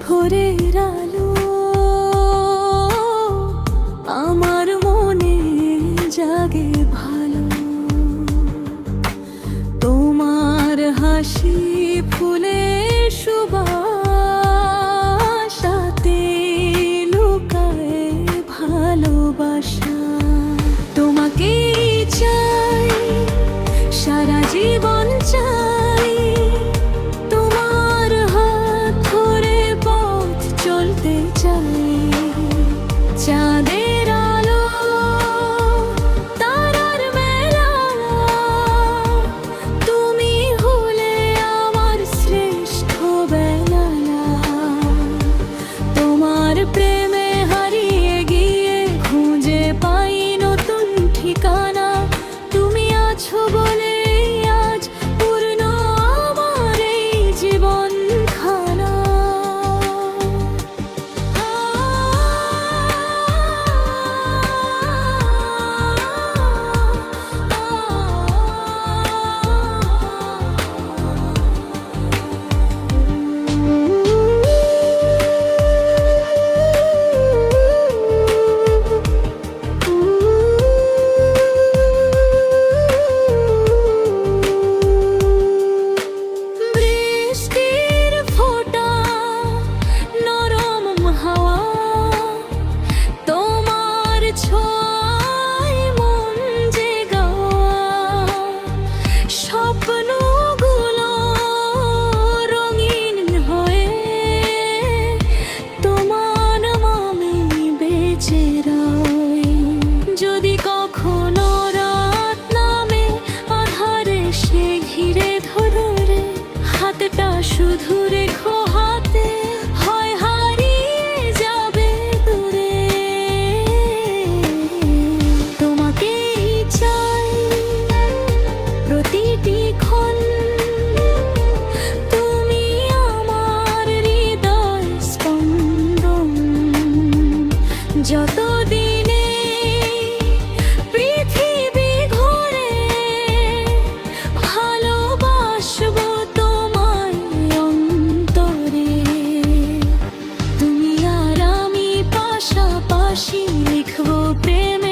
ভোরের আলো আমার মনে জাগে ভালো, তোমার হাসি ফুলের সুবাসাতে লুকায় ভালোবাসা। তোমাকে চাই, সারা জীবন চাই, তোমার হাত ধরে পথ চলতে চাই। চাঁদের আলো তারার মেলা, তুমি হলে আমার শ্রেষ্ঠ বেলা। তোমার প্রেমে হারিয়ে গিয়ে খুঁজে পাই নতুন ঠিকানা। তুমি আছো বলে আজ পূর্ণ আমার এই জীবন খানা। স্বপ্নগুলো রঙিন হয়ে তোমার নামে বেঁচে রয়। যদি কখনো রাত নামে আধারে সে ঘিরে ধরে, হাতটা শুধু রেখো হাতে, হয় হারিয়ে যাবে দূরে। তোমাকেই চাই প্রতিটি ক্ষণ, তুমি আমার হৃদয় স্পন্দন। যতদিনে পৃথিবী ঘোরে ভালোবাসবো তোমায় অন্তরে। তুমি আর আমি পাশাপাশি লিখবো প্রেম